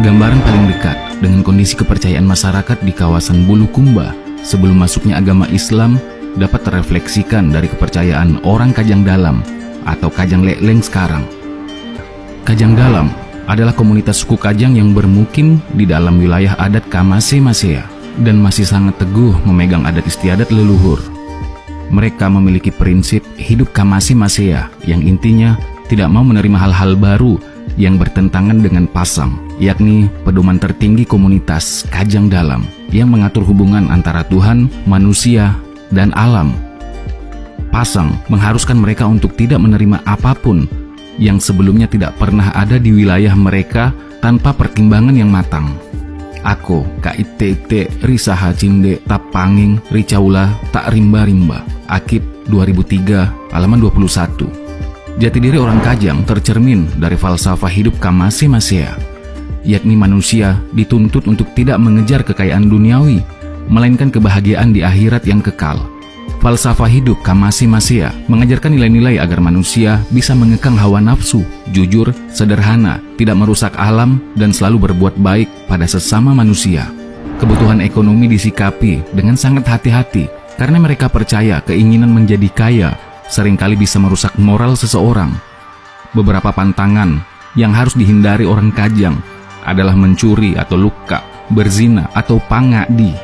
Gambaran paling dekat dengan kondisi kepercayaan masyarakat di kawasan Bulukumba sebelum masuknya agama Islam dapat terrefleksikan dari kepercayaan orang Kajang Dalam atau Kajang Lekleng sekarang. Kajang Dalam adalah komunitas suku Kajang yang bermukim di dalam wilayah adat Kamase Masea dan masih sangat teguh memegang adat istiadat leluhur. Mereka memiliki prinsip hidup Kamase Masea yang intinya tidak mau menerima hal-hal baru yang bertentangan dengan pasang, yakni pedoman tertinggi komunitas Kajang Dalam yang mengatur hubungan antara Tuhan, manusia, dan alam. Pasang mengharuskan mereka untuk tidak menerima apapun yang sebelumnya tidak pernah ada di wilayah mereka tanpa pertimbangan yang matang. Ako, kaitete, risaha cinde, tapanging, ricaula, tak rimba-rimba. Akib 2003, halaman 21. Jati diri orang Kajang tercermin dari falsafah hidup Kamase Masea, yakni manusia dituntut untuk tidak mengejar kekayaan duniawi, melainkan kebahagiaan di akhirat yang kekal. Falsafah hidup Kamase Masea mengajarkan nilai-nilai agar manusia bisa mengekang hawa nafsu, jujur, sederhana, tidak merusak alam, dan selalu berbuat baik pada sesama manusia. Kebutuhan ekonomi disikapi dengan sangat hati-hati karena mereka percaya keinginan menjadi kaya seringkali bisa merusak moral seseorang. Beberapa pantangan yang harus dihindari orang Kajang adalah mencuri atau luka, berzina atau pangadi,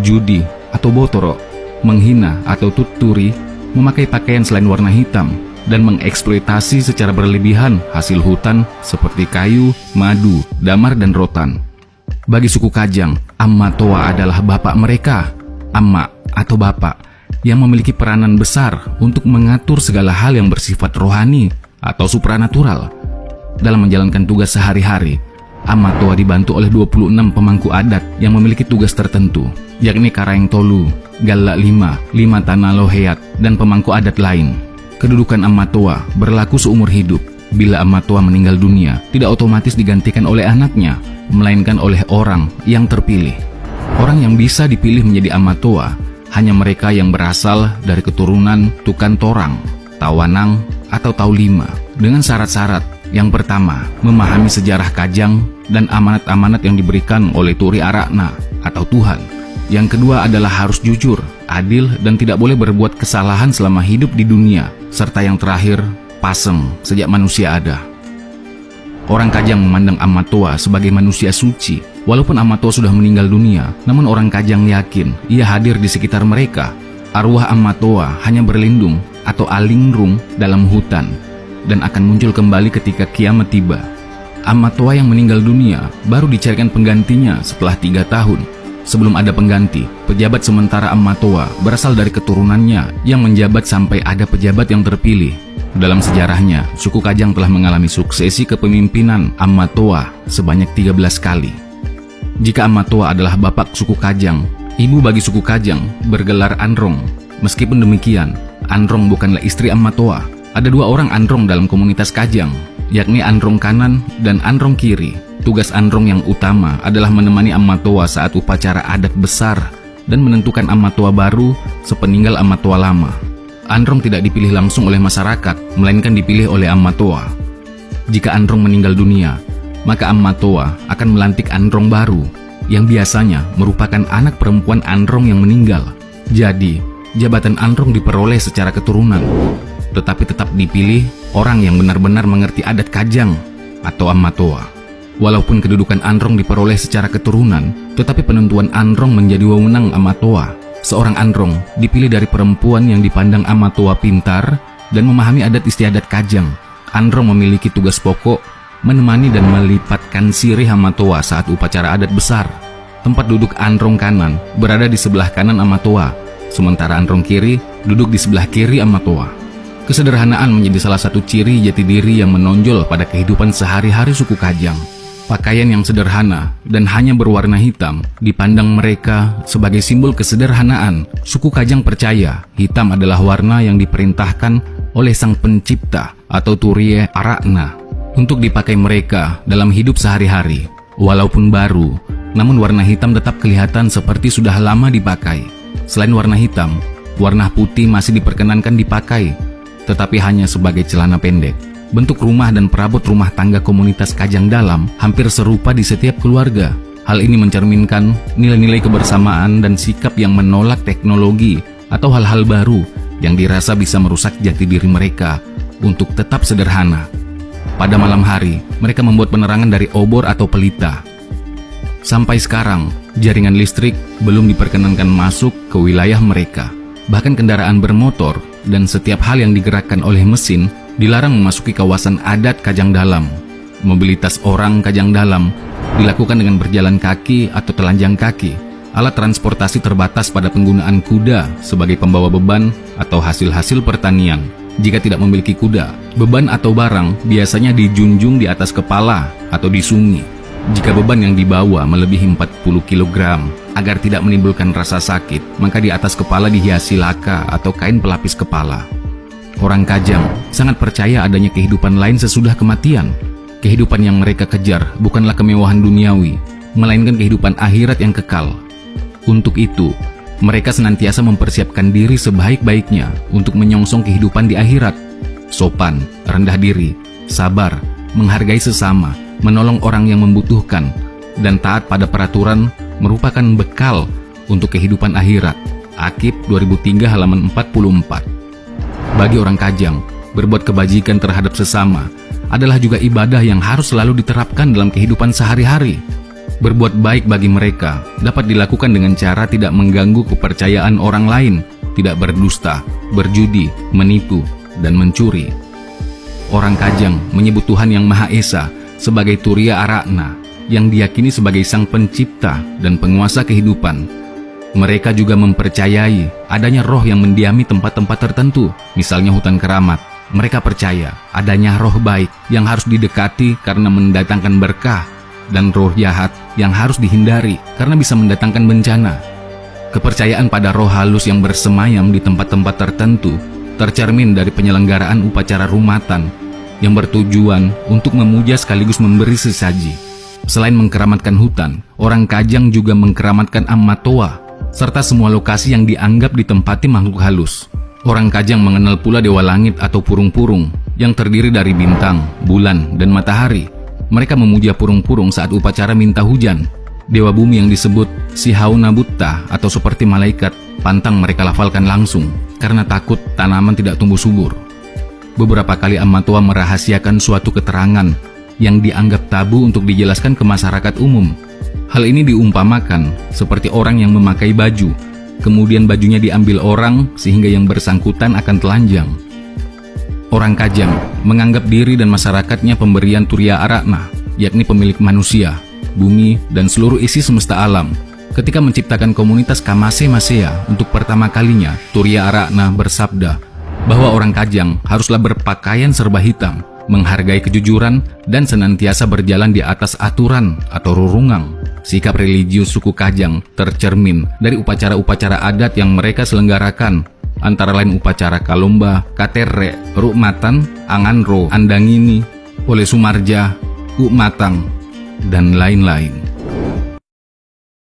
judi atau botoro, menghina atau tuturi, memakai pakaian selain warna hitam, dan mengeksploitasi secara berlebihan hasil hutan seperti kayu, madu, damar, dan rotan. Bagi suku Kajang, Amma Toa adalah bapak mereka. Amma atau bapak yang memiliki peranan besar untuk mengatur segala hal yang bersifat rohani atau supranatural. Dalam menjalankan tugas sehari-hari, Amma Toa dibantu oleh 26 pemangku adat yang memiliki tugas tertentu, yakni Karaeng Tolu, Galak Lima, Lima Tanah Loheat, dan pemangku adat lain. Kedudukan Amma Toa berlaku seumur hidup. Bila Amma Toa meninggal dunia, tidak otomatis digantikan oleh anaknya, melainkan oleh orang yang terpilih. Orang yang bisa dipilih menjadi Amma Toa hanya mereka yang berasal dari keturunan Tukan Torang, Tawanang, atau Taulima, dengan syarat-syarat. Yang pertama, memahami sejarah Kajang dan amanat-amanat yang diberikan oleh Turi Arakna atau Tuhan. Yang kedua adalah harus jujur, adil, dan tidak boleh berbuat kesalahan selama hidup di dunia. Serta yang terakhir, pasem sejak manusia ada. Orang Kajang memandang Amma Toa sebagai manusia suci. Walaupun Amma Toa sudah meninggal dunia, namun orang Kajang yakin ia hadir di sekitar mereka. Arwah Amma Toa hanya berlindung atau alingrung dalam hutan dan akan muncul kembali ketika kiamat tiba. Amma Toa yang meninggal dunia baru dicarikan penggantinya setelah 3 tahun. Sebelum ada pengganti, pejabat sementara Amma Toa berasal dari keturunannya yang menjabat sampai ada pejabat yang terpilih. Dalam sejarahnya, suku Kajang telah mengalami suksesi kepemimpinan Amma Toa sebanyak 13 kali. Jika Amma Toa adalah bapak suku Kajang, ibu bagi suku Kajang bergelar Anrong. Meskipun demikian, Anrong bukanlah istri Amma Toa. Ada 2 orang Anrong dalam komunitas Kajang, yakni Anrong kanan dan Anrong kiri. Tugas Anrong yang utama adalah menemani Amma Toa saat upacara adat besar dan menentukan Amma Toa baru sepeninggal Amma Toa lama. Anrong tidak dipilih langsung oleh masyarakat, melainkan dipilih oleh Amma Toa. Jika Anrong meninggal dunia, maka Amma Toa akan melantik Anrong baru, yang biasanya merupakan anak perempuan Anrong yang meninggal. Jadi, jabatan Anrong diperoleh secara keturunan, tetapi tetap dipilih orang yang benar-benar mengerti adat Kajang atau Amma Toa. Walaupun kedudukan Anrong diperoleh secara keturunan, tetapi penentuan Anrong menjadi wewenang Amma Toa. Seorang Anrong dipilih dari perempuan yang dipandang Amma Toa pintar dan memahami adat istiadat Kajang. Anrong memiliki tugas pokok menemani dan melipatkan sirih Amma Toa saat upacara adat besar. Tempat duduk Anrong kanan berada di sebelah kanan Amma Toa, sementara Anrong kiri duduk di sebelah kiri Amma Toa. Kesederhanaan menjadi salah satu ciri jati diri yang menonjol pada kehidupan sehari-hari suku Kajang. Pakaian yang sederhana dan hanya berwarna hitam dipandang mereka sebagai simbol kesederhanaan. Suku Kajang percaya hitam adalah warna yang diperintahkan oleh Sang Pencipta atau Turi Arakna untuk dipakai mereka dalam hidup sehari-hari. Walaupun baru, namun warna hitam tetap kelihatan seperti sudah lama dipakai. Selain warna hitam, warna putih masih diperkenankan dipakai, tetapi hanya sebagai celana pendek. Bentuk rumah dan perabot rumah tangga komunitas Kajang Dalam hampir serupa di setiap keluarga. Hal ini mencerminkan nilai-nilai kebersamaan dan sikap yang menolak teknologi atau hal-hal baru yang dirasa bisa merusak jati diri mereka untuk tetap sederhana. Pada malam hari, mereka membuat penerangan dari obor atau pelita. Sampai sekarang, jaringan listrik belum diperkenankan masuk ke wilayah mereka. Bahkan kendaraan bermotor dan setiap hal yang digerakkan oleh mesin dilarang memasuki kawasan adat Kajang Dalam. Mobilitas orang Kajang Dalam dilakukan dengan berjalan kaki atau telanjang kaki. Alat transportasi terbatas pada penggunaan kuda sebagai pembawa beban atau hasil-hasil pertanian. Jika tidak memiliki kuda, beban atau barang biasanya dijunjung di atas kepala atau disungi. Jika beban yang dibawa melebihi 40 kg, agar tidak menimbulkan rasa sakit, maka di atas kepala dihiasi laka atau kain pelapis kepala. Orang Kajang sangat percaya adanya kehidupan lain sesudah kematian. Kehidupan yang mereka kejar bukanlah kemewahan duniawi, melainkan kehidupan akhirat yang kekal. Untuk itu, mereka senantiasa mempersiapkan diri sebaik-baiknya untuk menyongsong kehidupan di akhirat. Sopan, rendah diri, sabar, menghargai sesama, menolong orang yang membutuhkan, dan taat pada peraturan merupakan bekal untuk kehidupan akhirat. Akib 2003 halaman 44. Bagi orang Kajang, berbuat kebajikan terhadap sesama adalah juga ibadah yang harus selalu diterapkan dalam kehidupan sehari-hari. Berbuat baik bagi mereka dapat dilakukan dengan cara tidak mengganggu kepercayaan orang lain, tidak berdusta, berjudi, menipu, dan mencuri. Orang Kajang menyebut Tuhan Yang Maha Esa sebagai Turiya Arakna, yang diyakini sebagai sang pencipta dan penguasa kehidupan. Mereka juga mempercayai adanya roh yang mendiami tempat-tempat tertentu, misalnya hutan keramat. Mereka percaya adanya roh baik yang harus didekati karena mendatangkan berkah, dan roh jahat yang harus dihindari karena bisa mendatangkan bencana. Kepercayaan pada roh halus yang bersemayam di tempat-tempat tertentu tercermin dari penyelenggaraan upacara rumatan yang bertujuan untuk memuja sekaligus memberi sesaji. Selain mengkeramatkan hutan, orang Kajang juga mengkeramatkan Ammatoa, serta semua lokasi yang dianggap ditempati makhluk halus. Orang Kajang mengenal pula Dewa Langit atau Purung-Purung, yang terdiri dari bintang, bulan, dan matahari. Mereka memuja Purung-Purung saat upacara minta hujan. Dewa Bumi yang disebut Sihauna Butta atau seperti malaikat, pantang mereka lafalkan langsung, karena takut tanaman tidak tumbuh subur. Beberapa kali Ammatoa merahasiakan suatu keterangan yang dianggap tabu untuk dijelaskan ke masyarakat umum. Hal ini diumpamakan seperti orang yang memakai baju, kemudian bajunya diambil orang sehingga yang bersangkutan akan telanjang. Orang Kajang menganggap diri dan masyarakatnya pemberian Turiya Arakna, yakni pemilik manusia, bumi, dan seluruh isi semesta alam. Ketika menciptakan komunitas Kamase Masea untuk pertama kalinya, Turiya Arakna bersabda bahwa orang Kajang haruslah berpakaian serba hitam, menghargai kejujuran, dan senantiasa berjalan di atas aturan atau rurungang. Sikap religius suku Kajang tercermin dari upacara-upacara adat yang mereka selenggarakan, antara lain upacara Kalomba, Katerre, Rukmatan, Anganro, Andangini, Ole Sumarja, Ukmatang, dan lain-lain.